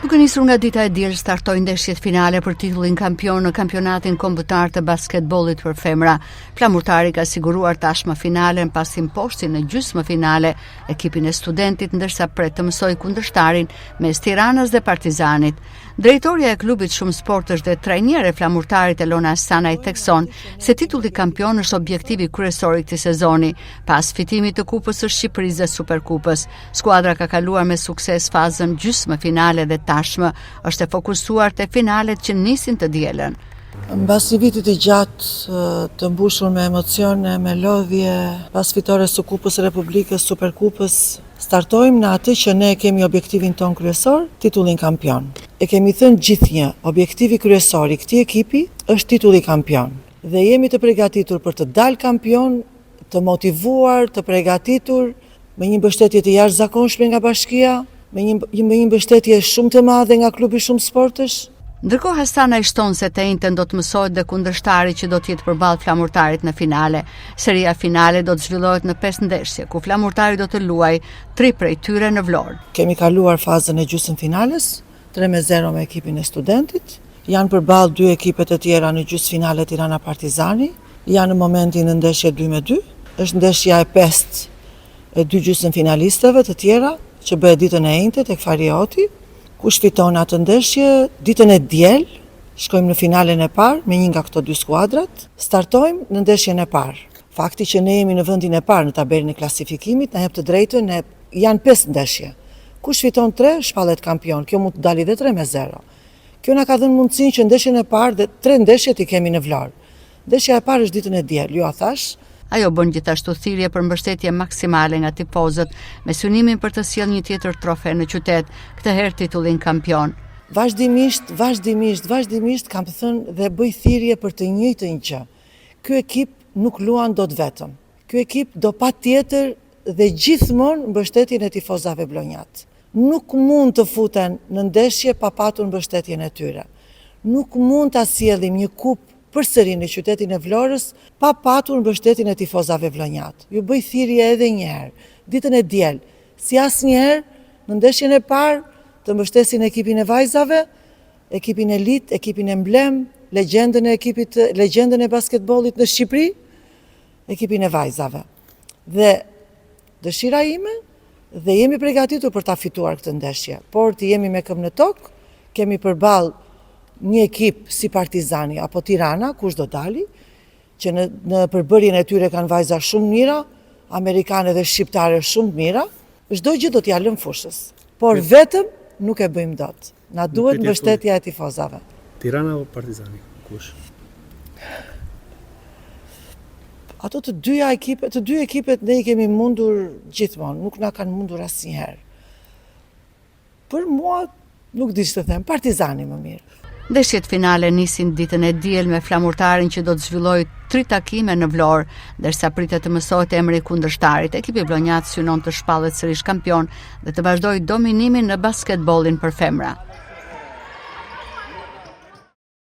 Duke nisur nga dita e diel startoi ndeshjet finale për titullin kampion në kampionatin kombëtar të basketbollit për femra. Flamurtari ka siguruar tashmë finalen pasi imposti në gjysmë finale ekipin e Studentit, ndërsa pret të mësoj kundërshtarin mes Tiranës dhe Partizanit. Drejtoria e klubit Shumë Sportësh dhe trajnere e Flamurtarit Elona Sanaj thekson se titulli kampion është objektivi kryesor i këtij sezoni, pas fitimit të Kupës së Shqipërisë dhe Superkupës. Skuadra ka kaluar me sukses fazën gjysmë finale dhe tashmë është e fokusuar te finalet që nisin të dielën. Mbas një viti të gjatë të mbushur me emocione, me lodhje, pas fitores së Kupës së Republikës, Superkupës, startojmë në atë që ne kemi objektivin ton kryesor, titullin kampion. E kemi thënë gjithnjë, objektivi kryesor i këtij ekipi është titulli kampion. Dhe jemi të përgatitur për të dalë kampion, të motivuar, të përgatitur me një mbështetje të jashtëzakonshme nga bashkia, me një mbështetje shumë të madhe nga klubi Shumë Sportësh. Ndërkohë Hasana i shton se të njëjtën do të mësohet dhe kundërshtari që do të jetë përballë Flamurtarit në finale. Seria finale do të zhvillohet në 5 ndeshje, ku Flamurtari do të luajë 3 prej tyre në Vlorë. Kemi kaluar fazën e gjysmëfinales, 3-0 me ekipin e Studentit. Janë përballë 2 ekipet e tjera në gjysmëfinale Tirana Partizani. Janë në momentin në ndeshje 2-2. Është ndeshja e 5 e 2 gjysmëfinalistëve të tjera që bëhet ditën e njëjtë tek Farioti. Kush fiton atë ndeshje, ditën e diel, shkojmë në finalen e parë me një nga këto 2 skuadrat, startojmë në ndeshjen e parë. Fakti që ne jemi në vendin e parë në tabelën e klasifikimit na jep të drejtën, janë 5 ndeshje. Kush fiton 3, shpallet kampion. Kjo mund të dalë edhe 3-0. Kjo na ka dhënë mundësinë që ndeshjen e parë dhe 3 ndeshjet i kemi në Vlorë. Ndeshja e parë është ditën e diel, ju a thash. Ajo bën gjithashtu thirrje për mbështetje maksimale nga tifozët, me synimin për të sjellë një tjetër trofe në qytet, këtë herë titullin kampion. Vazhdimisht kam thënë dhe bëj thirrje për të njëjtën gjë. Ky ekip nuk luan dot vetëm. Ky ekip do patjetër dhe gjithmonë mbështetjen e tifozave vlonjat. Nuk mund të futen në ndeshje pa patur mbështetjen e tyre. Nuk mund ta sjellim një kupë përsëri në qytetin e Vlorës pa patur mbështetjen e tifozave vlonjat. Ju bëj thirrje edhe një herë, ditën e diel, si asnjëherë në ndeshjen e parë të mbështesin ekipin e vajzave, ekipin elit, ekipin emblem, legjendën e basketbollit në Shqipëri, ekipin e vajzave. Dhe dëshira ime dhe jemi përgatitur për ta fituar këtë ndeshje, por të jemi me këmbë në tokë, kemi përballë një ekip si Partizani apo Tirana, kush do dali, që në përbërjen e tyre kanë vajza shumë mira, amerikane dhe shqiptare shumë mira, çdo gjë do t'ja lëm fushës. Por vetëm nuk e bëjmë dot. Na duhet mbështetja e tifozave. Tirana apo Partizani, kush? Ato të dy ekipet ne i kemi mundur gjithmonë, nuk na kanë mundur asnjëherë. Për mua nuk di ç'të them, Partizani më mirë. Ndeshjet finale nisin ditën e diel me Flamurtarin që do të zhvillojë 3 takime në Vlorë, ndërsa pritet të mësohet emri i kundërshtarit. Ekipi vlonjat synon të shpallet sërish kampion dhe të vazhdojë dominimin në basketbollin për femra.